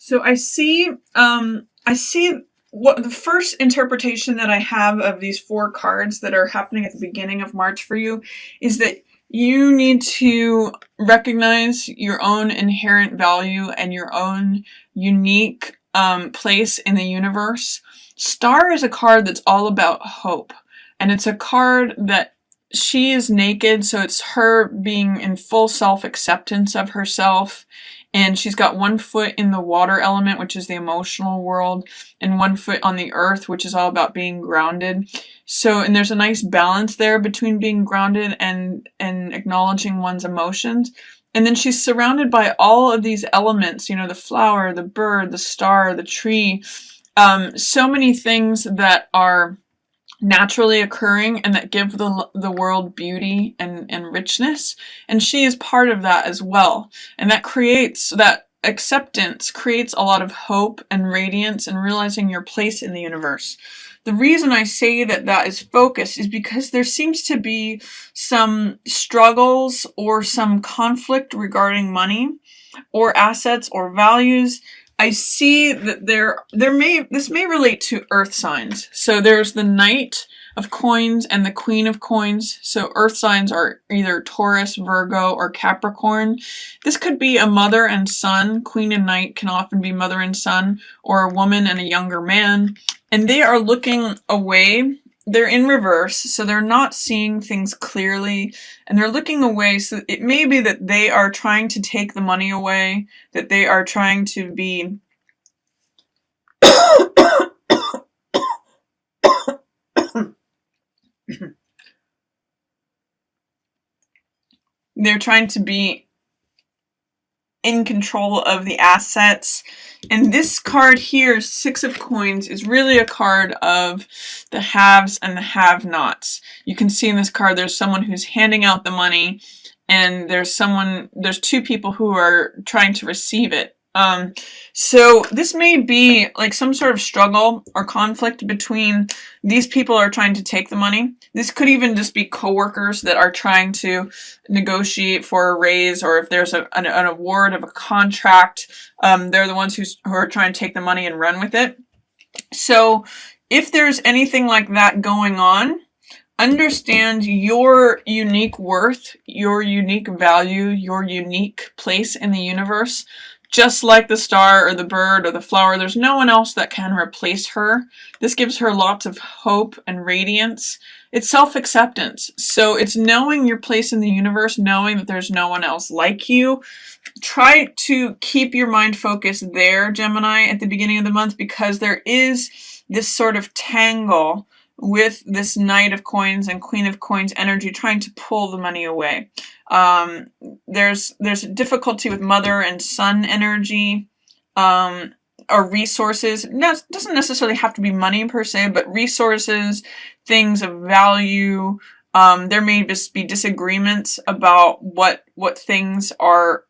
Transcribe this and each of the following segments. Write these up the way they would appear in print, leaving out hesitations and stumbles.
So I see what the first interpretation that I have of these four cards that are happening at the beginning of March for you is that you need to recognize your own inherent value and your own unique place in the universe. Star is a card that's all about hope, and it's a card that she is naked, so it's her being in full self-acceptance of herself. And she's got one foot in the water element, which is the emotional world, and one foot on the earth, which is all about being grounded. So, and there's a nice balance there between being grounded and acknowledging one's emotions. And then she's surrounded by all of these elements, you know, the flower, the bird, the star, the tree, so many things that are naturally occurring and that give the world beauty and richness, and she is part of that as well, and that acceptance creates a lot of hope and radiance and realizing your place in the universe. The reason I say that is focus is because there seems to be some struggles or some conflict regarding money or assets or values. I see that this may relate to earth signs. So there's the Knight of Coins and the Queen of Coins. So earth signs are either Taurus, Virgo, or Capricorn. This could be a mother and son. Queen and Knight can often be mother and son, or a woman and a younger man. And they are looking away. They're in reverse, so they're not seeing things clearly, and they're looking away. So it may be that they are trying to take the money away, that they are trying to be they're trying to be in control of the assets. And this card here, Six of Coins, is really a card of the haves and the have-nots. You can see in this card there's someone who's handing out the money, and there's two people who are trying to receive it. So this may be like some sort of struggle or conflict between these people are trying to take the money. This could even just be coworkers that are trying to negotiate for a raise, or if there's an award of a contract, they're the ones who are trying to take the money and run with it. So if there's anything like that going on, understand your unique worth, your unique value, your unique place in the universe. Just like the star or the bird or the flower, there's no one else that can replace her. This gives her lots of hope and radiance. It's self-acceptance. So it's knowing your place in the universe, knowing that there's no one else like you. Try to keep your mind focused there, Gemini, at the beginning of the month, because there is this sort of tangle with this Knight of Coins and Queen of Coins energy trying to pull the money away. There's difficulty with mother and son energy, or resources. No, it doesn't necessarily have to be money per se, but resources, things of value. There may just be disagreements about what things are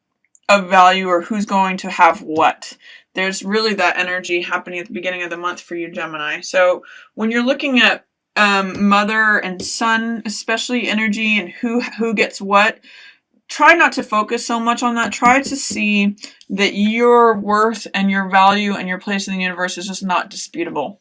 of value or who's going to have what. There's really that energy happening at the beginning of the month for you, Gemini. So when you're looking at mother and son, especially energy and who gets what, try not to focus so much on that. Try to see that your worth and your value and your place in the universe is just not disputable.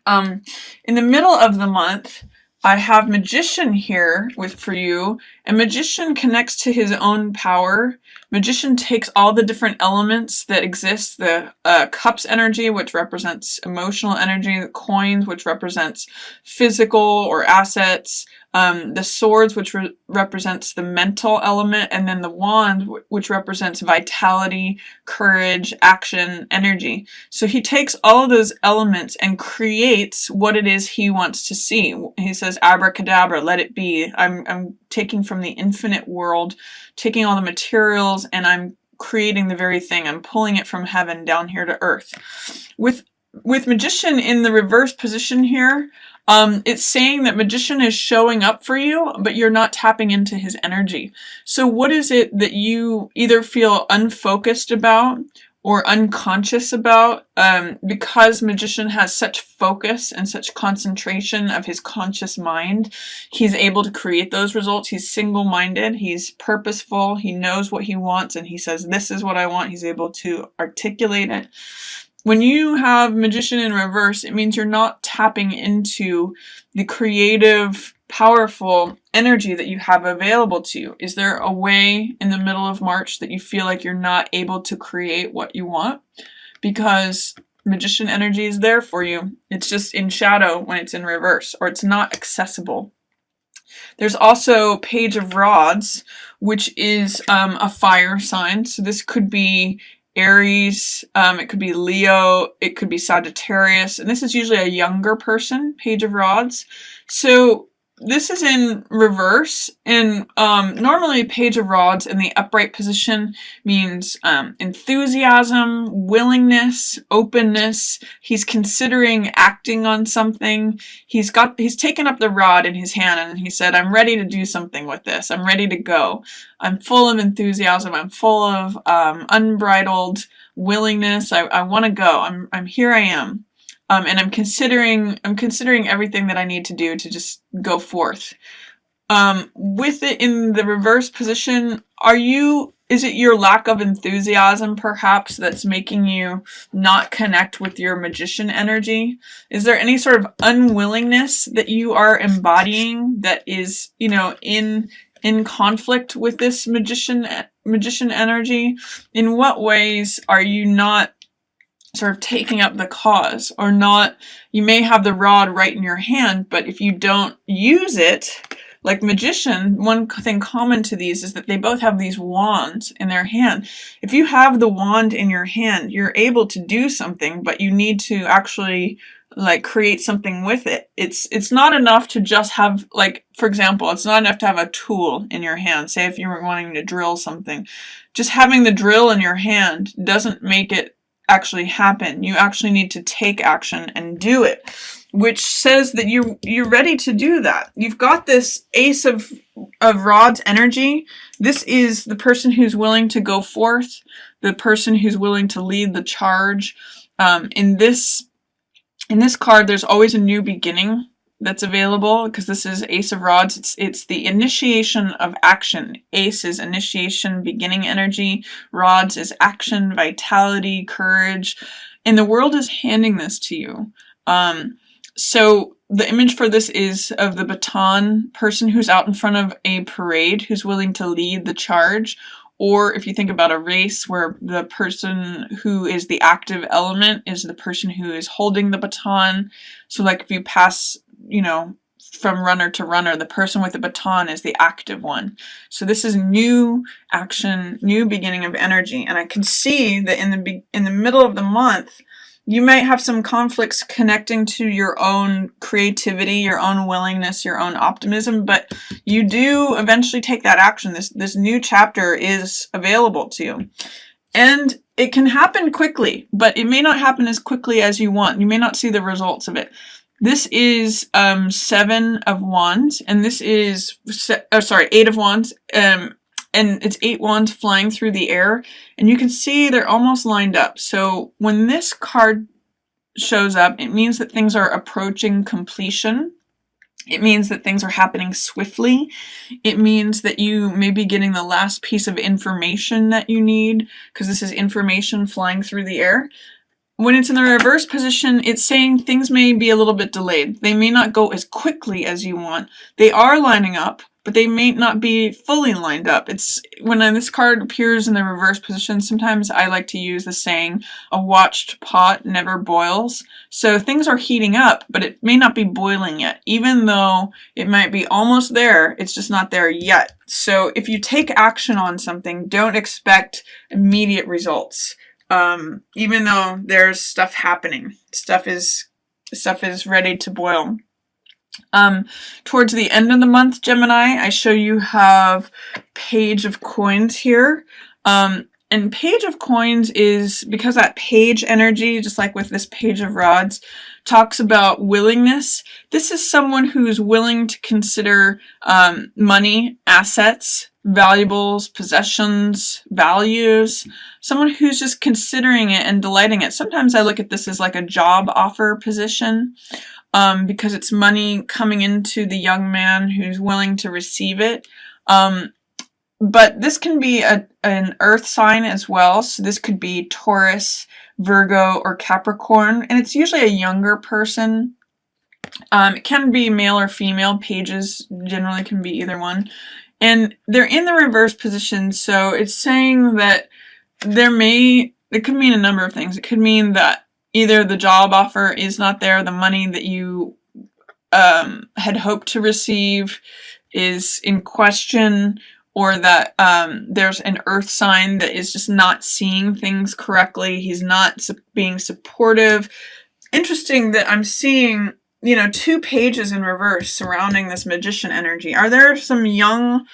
In the middle of the month, I have Magician here for you, and Magician connects to his own power. Magician takes all the different elements that exist, the cups energy, which represents emotional energy, the coins, which represents physical or assets, the swords, which represents the mental element, and then the wand, which represents vitality, courage, action, energy. So he takes all of those elements and creates what it is he wants to see. He says, abracadabra, let it be. I'm taking from the infinite world, taking all the materials, and I'm creating the very thing. I'm pulling it from heaven down here to earth. With Magician in the reverse position here, it's saying that Magician is showing up for you, but you're not tapping into his energy. So what is it that you either feel unfocused about, or unconscious about, because Magician has such focus and such concentration of his conscious mind. He's able to create those results. He's single-minded, he's purposeful, he knows what he wants, and he says, this is what I want. He's able to articulate it. When you have Magician in reverse, it means you're not tapping into the creative, powerful energy that you have available to you. Is there a way in the middle of March that you feel like you're not able to create what you want? Because Magician energy is there for you. It's just in shadow when it's in reverse, or it's not accessible. There's also Page of Rods, which is a fire sign. So this could be Aries, it could be Leo, it could be Sagittarius, and this is usually a younger person, Page of Rods. So this is in reverse, and normally Page of Rods in the upright position means enthusiasm, willingness, openness. He's considering acting on something. He's taken up the rod in his hand and he said, I'm ready to do something with this. I'm ready to go. I'm full of enthusiasm. I'm full of unbridled willingness. I want to go. I'm here. I am. And I'm considering everything that I need to do to just go forth. With it in the reverse position, is it your lack of enthusiasm perhaps that's making you not connect with your Magician energy? Is there any sort of unwillingness that you are embodying that is, in conflict with this magician energy? In what ways are you not sort of taking up the cause, or not? You may have the rod right in your hand, but if you don't use it, like Magician, one thing common to these is that they both have these wands in their hand. If you have the wand in your hand, you're able to do something, but you need to actually create something with it. It's not enough to just have, for example, it's not enough to have a tool in your hand. Say if you were wanting to drill something, just having the drill in your hand doesn't make it actually happen. You actually need to take action and do it, which says that you're ready to do that. You've got this Ace of Rods energy. This is the person who's willing to go forth, the person who's willing to lead the charge. In this card, there's always a new beginning that's available, because this is Ace of Rods. It's the initiation of action. Ace is initiation, beginning energy. Rods is action, vitality, courage. And the world is handing this to you. So the image for this is of the baton person who's out in front of a parade, who's willing to lead the charge. Or if you think about a race where the person who is the active element is the person who is holding the baton. So like if you pass, from runner to runner, the person with the baton is the active one. So this is new action, new beginning of energy. And I can see that in the middle of the month, you might have some conflicts connecting to your own creativity, your own willingness, your own optimism, but you do eventually take that action. This new chapter is available to you. And it can happen quickly, but it may not happen as quickly as you want. You may not see the results of it. This is 7 of Wands, and this is 8 of Wands, and it's 8 wands flying through the air, and you can see they're almost lined up. So when this card shows up, it means that things are approaching completion. It means that things are happening swiftly. It means that you may be getting the last piece of information that you need, because this is information flying through the air. When it's in the reverse position, it's saying things may be a little bit delayed. They may not go as quickly as you want. They are lining up, but they may not be fully lined up. It's when this card appears in the reverse position, sometimes I like to use the saying, a watched pot never boils. So things are heating up, but it may not be boiling yet. Even though it might be almost there, it's just not there yet. So if you take action on something, don't expect immediate results. Even though there's stuff happening, stuff is ready to boil. Towards the end of the month, Gemini, I show you have Page of Coins here. And Page of Coins is because that page energy, just like with this Page of Rods, talks about willingness. This is someone who's willing to consider money, assets, valuables, possessions, values. Someone who's just considering it and delighting it. Sometimes I look at this as like a job offer position because it's money coming into the young man who's willing to receive it. But this can be an earth sign as well. So this could be Taurus, Virgo, or Capricorn. And it's usually a younger person. It can be male or female. Pages generally can be either one. And they're in the reverse position. So it's saying that it could mean a number of things. It could mean that either the job offer is not there, the money that you had hoped to receive is in question, or that there's an earth sign that is just not seeing things correctly. He's not being supportive. Interesting that I'm seeing, two pages in reverse surrounding this magician energy. Are there some young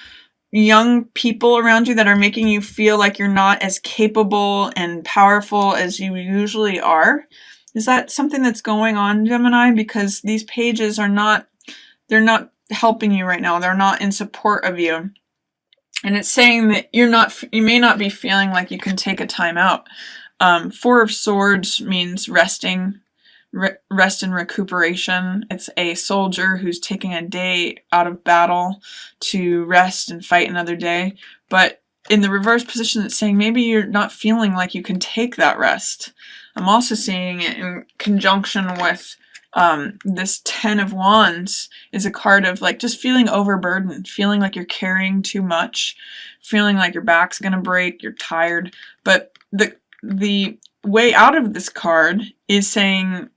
people around you that are making you feel like you're not as capable and powerful as you usually are? Is that something that's going on, Gemini? Because these pages they're not helping you right now. They're not in support of you. And it's saying that you may not be feeling like you can take a time out. Four of Swords means resting, rest and recuperation. It's a soldier who's taking a day out of battle to rest and fight another day. But in the reverse position, it's saying maybe you're not feeling like you can take that rest. I'm also seeing it in conjunction with this 10 of Wands is a card of like just feeling overburdened, feeling like you're carrying too much, feeling like your back's gonna break, you're tired. But the way out of this card is saying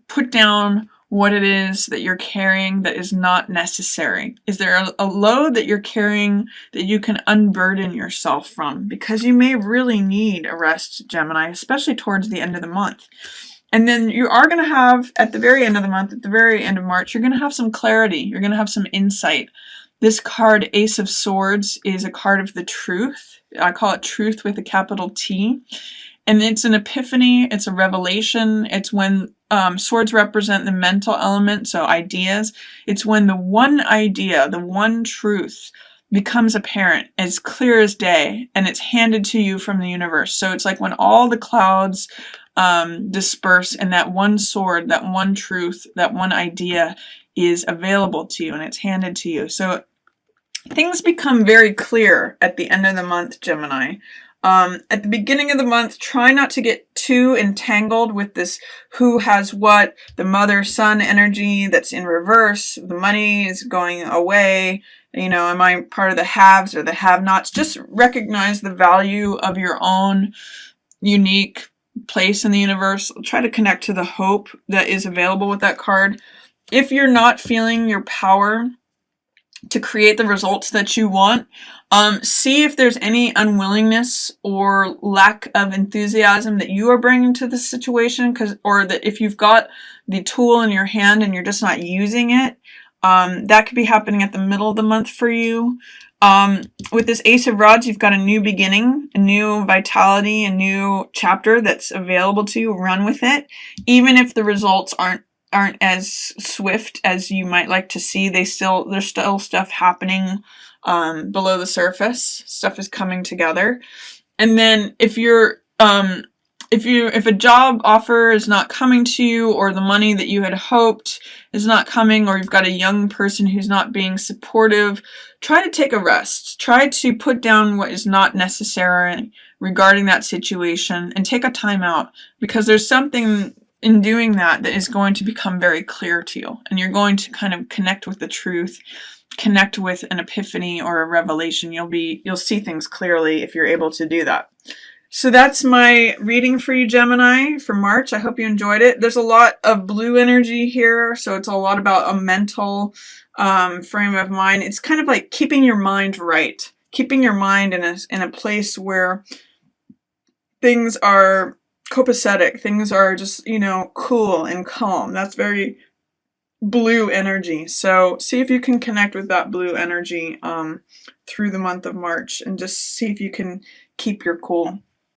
put down what it is that you're carrying that is not necessary. Is there a load that you're carrying that you can unburden yourself from? Because you may really need a rest, Gemini, especially towards the end of the month. And then you are going to have, at the very end of the month, at the very end of March, you're going to have some clarity. You're going to have some insight. This card, Ace of Swords, is a card of the truth. I call it truth with a capital T. And it's an epiphany. It's a revelation. It's when swords represent the mental element, so ideas. It's when the one idea, the one truth, becomes apparent, as clear as day, and it's handed to you from the universe. So it's like when all the clouds disperse and that one sword, that one truth, that one idea is available to you and it's handed to you. So things become very clear at the end of the month, Gemini. At the beginning of the month, try not to get too entangled with this who has what, the mother-son energy that's in reverse, the money is going away, am I part of the haves or the have-nots? Just recognize the value of your own unique place in the universe. Try to connect to the hope that is available with that card. If you're not feeling your power to create the results that you want, see if there's any unwillingness or lack of enthusiasm that you are bringing to the situation, or that if you've got the tool in your hand and you're just not using it, that could be happening at the middle of the month for you. With this Ace of Rods, you've got a new beginning, a new vitality, a new chapter that's available to you. Run with it. Even if the results aren't as swift as you might like to see, there's still stuff happening below the surface. Stuff is coming together. And then if a job offer is not coming to you, or the money that you had hoped is not coming, or you've got a young person who's not being supportive, try to take a rest. Try to put down what is not necessary regarding that situation and take a time out, because there's something in doing that is going to become very clear to you, and you're going to kind of connect with the truth, connect with an epiphany or a revelation. You'll see things clearly if you're able to do that. So that's my reading for you, Gemini, for March. I hope you enjoyed it. There's a lot of blue energy here, so it's a lot about a mental frame of mind. It's kind of like keeping your mind right, keeping your mind in a place where things are copacetic, things are just, cool and calm. That's very blue energy. So see if you can connect with that blue energy through the month of March, and just see if you can keep your cool.